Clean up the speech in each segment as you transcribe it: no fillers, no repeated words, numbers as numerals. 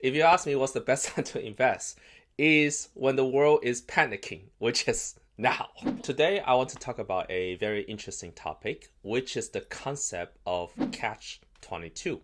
If you ask me what's the best time to invest, is when the world is panicking, which is now. Today, I want to talk about a very interesting topic, which is the concept of catch-22.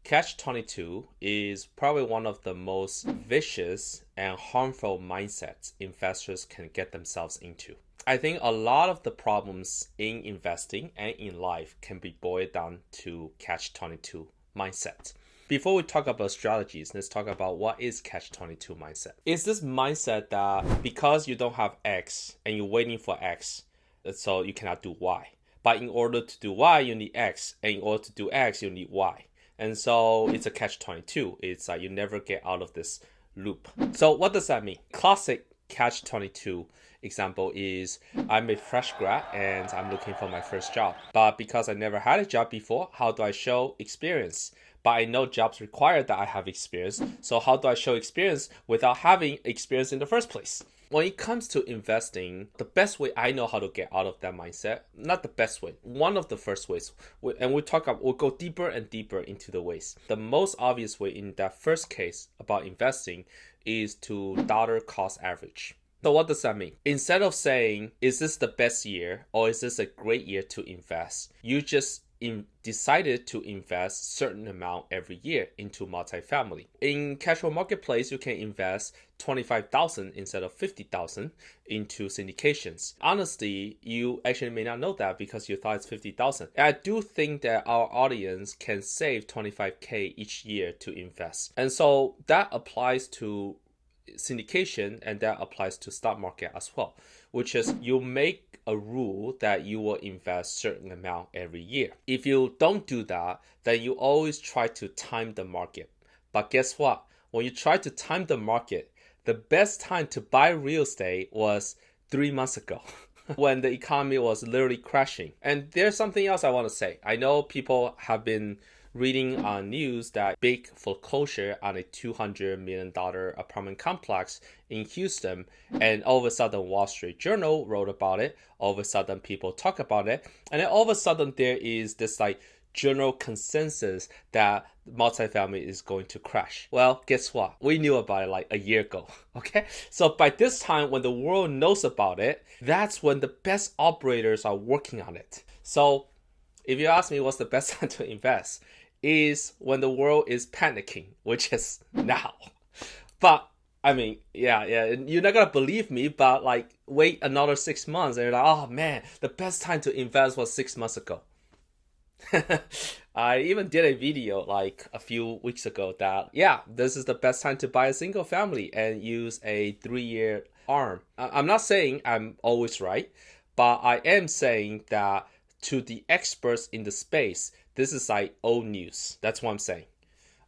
Catch-22 is probably one of the most vicious and harmful mindsets investors can get themselves into. I think a lot of the problems in investing and in life can be boiled down to catch-22 mindset. Before we talk about strategies, let's talk about what is catch-22 mindset. It's this mindset that because you don't have X and you're waiting for X, so you cannot do Y. But in order to do Y, you need X. And in order to do X, you need Y. And so it's a catch-22. It's like you never get out of this loop. So what does that mean? Classic catch-22 example is I'm a fresh grad and I'm looking for my first job. But because I never had a job before, how do I show experience? But I know jobs require that I have experience. So how do I show experience without having experience in the first place? When it comes to investing, the best way I know how to get out of that mindset, not the best way, one of the first ways, and we'll go deeper and deeper into the ways. The most obvious way in that first case about investing is to dollar cost average. So what does that mean? Instead of saying, is this the best year or is this a great year to invest? You just decided to invest certain amount every year into multifamily. In casual marketplace, you can invest 25,000 instead of 50,000 into syndications. Honestly, you actually may not know that because you thought it's 50,000. I do think that our audience can save 25K each year to invest. And so that applies to syndication and that applies to stock market as well, which is you make a rule that you will invest certain amount every year. If you don't do that, then you always try to time the market. But guess what? When you try to time the market, the best time to buy real estate was 3 months ago when the economy was literally crashing. And there's something else I want to say. I know people have been reading on news that big foreclosure on a $200 million apartment complex in Houston, and all of a sudden Wall Street Journal wrote about it, all of a sudden people talk about it, and then all of a sudden there is this like general consensus that multifamily is going to crash. Well, guess what? We knew about it like a year ago, okay? So by this time, when the world knows about it, that's when the best operators are working on it. So if you ask me what's the best time to invest, is when the world is panicking, which is now. But I mean, yeah, you're not gonna believe me, but like wait another 6 months and you're like, oh man, the best time to invest was 6 months ago. I even did a video like a few weeks ago that, yeah, this is the best time to buy a single family and use a 3-year ARM. I'm not saying I'm always right, but I am saying that to the experts in the space, this is like old news. That's what I'm saying.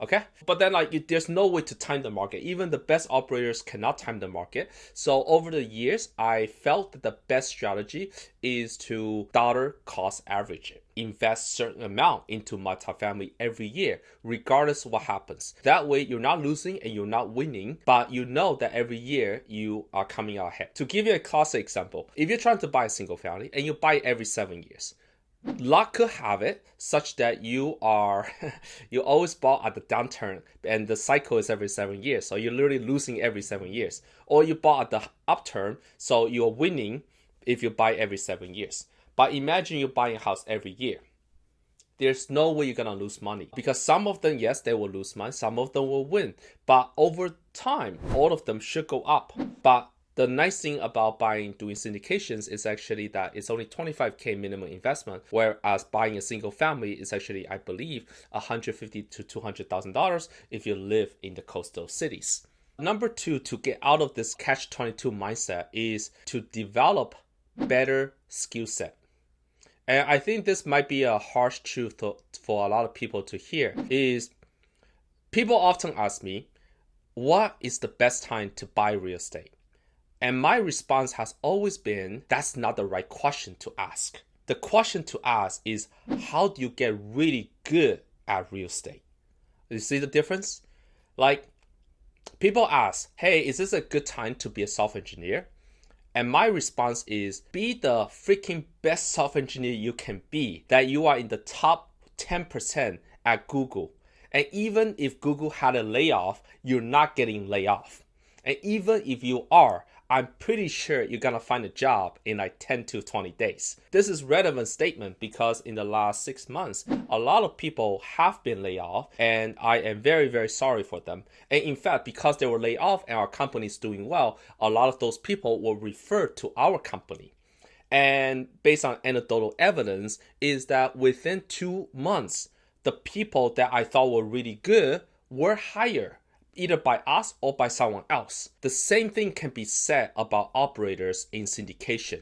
Okay? But then there's no way to time the market. Even the best operators cannot time the market. So over the years, I felt that the best strategy is to dollar cost average it. Invest certain amount into multifamily every year, regardless of what happens. That way, you're not losing and you're not winning, but you know that every year you are coming out ahead. To give you a classic example, if you're trying to buy a single family and you buy it every 7 years, luck could have it such that you always bought at the downturn and the cycle is every 7 years. So you're literally losing every 7 years. Or you bought at the upturn, so you're winning if you buy every 7 years. But imagine you're buying a house every year. There's no way you're going to lose money. Because some of them, yes, they will lose money. Some of them will win. But over time, all of them should go up. But the nice thing about doing syndications is actually that it's only 25K minimum investment, whereas buying a single family is actually, I believe, $150,000 to $200,000 if you live in the coastal cities. Number 2, to get out of this catch-22 mindset is to develop better skill set. And I think this might be a harsh truth for a lot of people to hear, is people often ask me, what is the best time to buy real estate? And my response has always been, that's not the right question to ask. The question to ask is, how do you get really good at real estate? You see the difference? Like, people ask, hey, is this a good time to be a software engineer? And my response is, be the freaking best software engineer you can be, that you are in the top 10% at Google. And even if Google had a layoff, you're not getting laid off. And even if you are, I'm pretty sure you're gonna find a job in like 10 to 20 days. This is relevant statement because in the last 6 months, a lot of people have been laid off, and I am very, very sorry for them. And in fact, because they were laid off and our company is doing well, a lot of those people were referred to our company. And based on anecdotal evidence is that within 2 months, the people that I thought were really good were hired, either by us or by someone else. The same thing can be said about operators in syndication.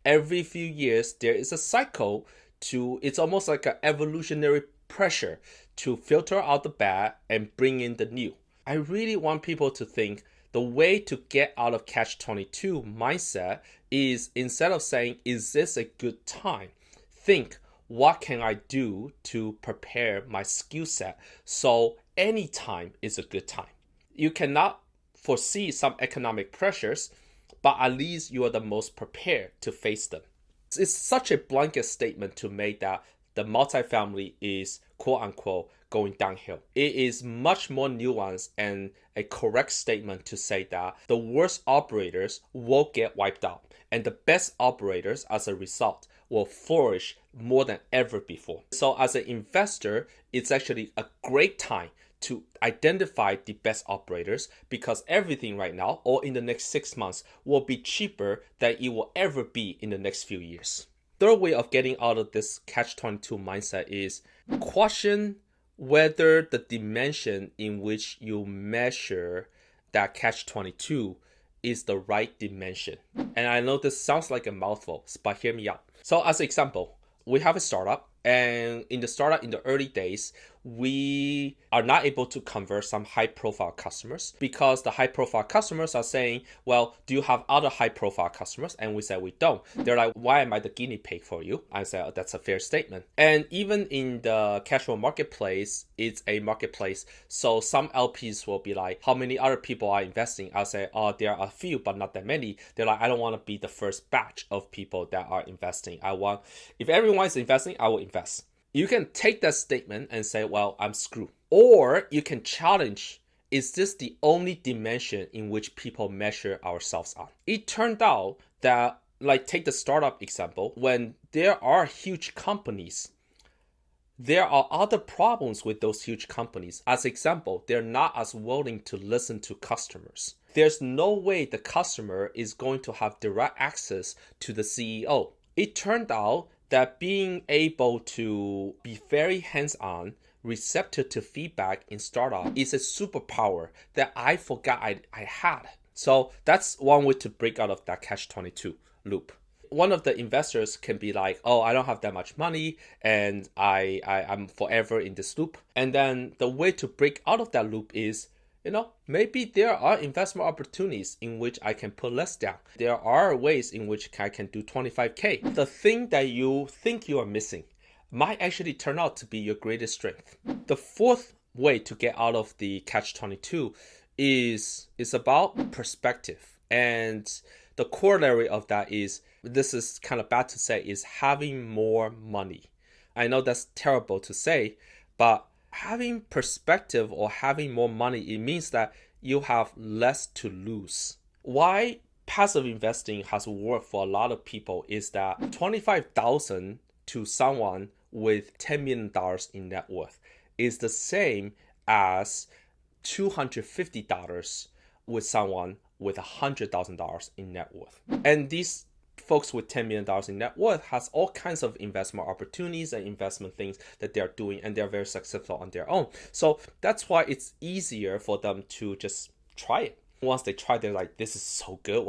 Every few years, there is a cycle it's almost like an evolutionary pressure to filter out the bad and bring in the new. I really want people to think the way to get out of catch-22 mindset is, instead of saying, is this a good time? Think, what can I do to prepare my skill set so any time is a good time? You cannot foresee some economic pressures, but at least you are the most prepared to face them. It's such a blanket statement to make that the multifamily is quote unquote going downhill. It is much more nuanced and a correct statement to say that the worst operators will get wiped out, and the best operators as a result will flourish more than ever before. So as an investor, it's actually a great time to identify the best operators, because everything right now or in the next 6 months will be cheaper than it will ever be in the next few years. Third way of getting out of this catch-22 mindset is question whether the dimension in which you measure that catch-22 is the right dimension. And I know this sounds like a mouthful, but hear me out. So as an example, we have a startup, and in the startup, in the early days, we are not able to convert some high profile customers because the high profile customers are saying, well, do you have other high profile customers? And we said we don't. They're like, why am I the guinea pig for you? I said, oh, that's a fair statement. And even in the casual marketplace, it's a marketplace. So some LPs will be like, how many other people are investing? I'll say, oh, there are a few, but not that many. They're like, I don't want to be the first batch of people that are investing. If everyone is investing, I will invest. You can take that statement and say, well, I'm screwed. Or you can challenge, is this the only dimension in which people measure ourselves on? It turned out that, like, take the startup example, when there are huge companies, there are other problems with those huge companies. As example, they're not as willing to listen to customers. There's no way the customer is going to have direct access to the CEO. It turned out that being able to be very hands-on, receptive to feedback in startup is a superpower that I forgot I had. So that's one way to break out of that catch-22 loop. One of the investors can be like, oh, I don't have that much money and I'm forever in this loop. And then the way to break out of that loop is, maybe there are investment opportunities in which I can put less down. There are ways in which I can do 25K. The thing that you think you are missing might actually turn out to be your greatest strength. The fourth way to get out of the catch-22 is about perspective. And the corollary of that is, this is kind of bad to say, is having more money. I know that's terrible to say, but having perspective or having more money, it means that you have less to lose. Why passive investing has worked for a lot of people is that $25,000 to someone with $10 million in net worth is the same as $250 with someone with $100,000 in net worth. And these folks with $10 million in net worth has all kinds of investment opportunities and investment things that they're doing, and they're very successful on their own. So that's why it's easier for them to just try it. Once they try, they're like, this is so good.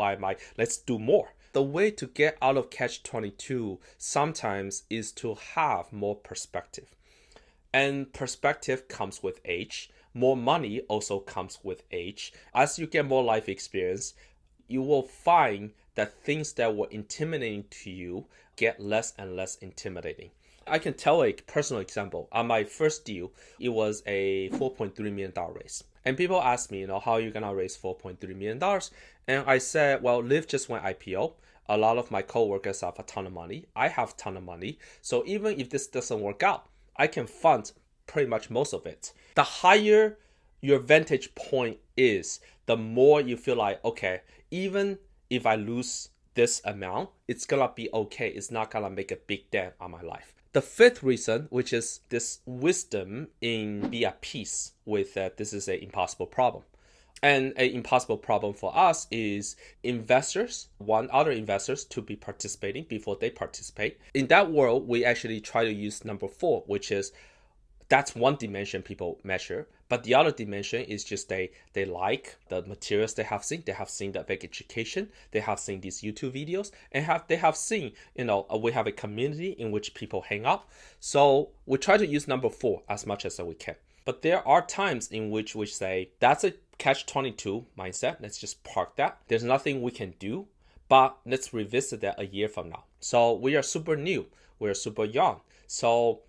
Let's do more. The way to get out of catch-22 sometimes is to have more perspective. And perspective comes with age. More money also comes with age. As you get more life experience, you will find that things that were intimidating to you get less and less intimidating. I can tell a personal example. On my first deal, it was a $4.3 million raise. And people ask me, how are you going to raise $4.3 million? And I said, well, Lyft just went IPO. A lot of my coworkers have a ton of money. I have a ton of money. So even if this doesn't work out, I can fund pretty much most of it. The higher your vantage point is, the more you feel like, okay, even if I lose this amount, it's gonna be okay. It's not gonna make a big dent on my life. The fifth reason, which is this wisdom in be at peace with that this is an impossible problem. And an impossible problem for us is investors want other investors to be participating before they participate. In that world, we actually try to use number 4, which is that's one dimension people measure. But the other dimension is just they like the materials they have seen. They have seen the big education. They have seen these YouTube videos, and they have seen, we have a community in which people hang out. So we try to use number 4 as much as we can. But there are times in which we say that's a catch-22 mindset. Let's just park that. There's nothing we can do, but let's revisit that a year from now. So we are super new. We're super young. So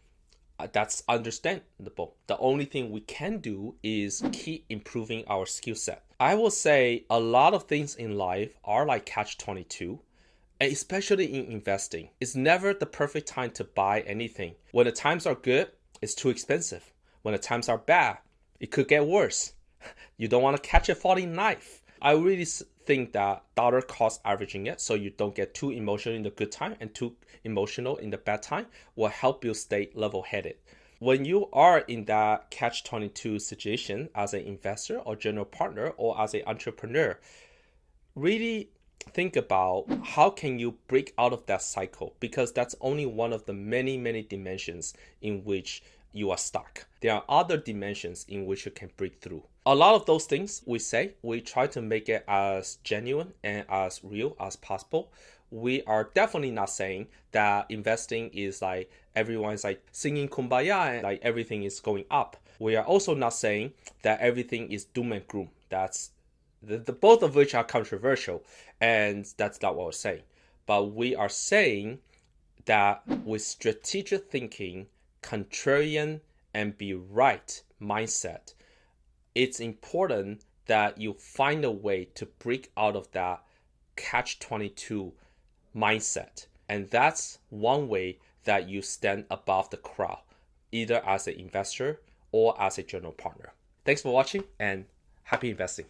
that's understandable. The only thing we can do is keep improving our skill set. I will say a lot of things in life are like catch-22, and especially in investing. It's never the perfect time to buy anything. When the times are good, it's too expensive. When the times are bad, it could get worse. You don't want to catch a falling knife. I really think that dollar cost averaging it so you don't get too emotional in the good time and too emotional in the bad time will help you stay level-headed. When you are in that catch-22 situation as an investor or general partner or as an entrepreneur, really think about how can you break out of that cycle, because that's only one of the many, many dimensions in which you are stuck. There are other dimensions in which you can break through. A lot of those things we try to make it as genuine and as real as possible. We are definitely not saying that investing is like everyone's like singing kumbaya and like everything is going up. We are also not saying that everything is doom and gloom. That's the both of which are controversial, and that's not what we're saying. But we are saying that with strategic thinking, contrarian and be right mindset, it's important that you find a way to break out of that catch-22 mindset. And that's one way that you stand above the crowd, either as an investor or as a general partner. Thanks for watching and happy investing.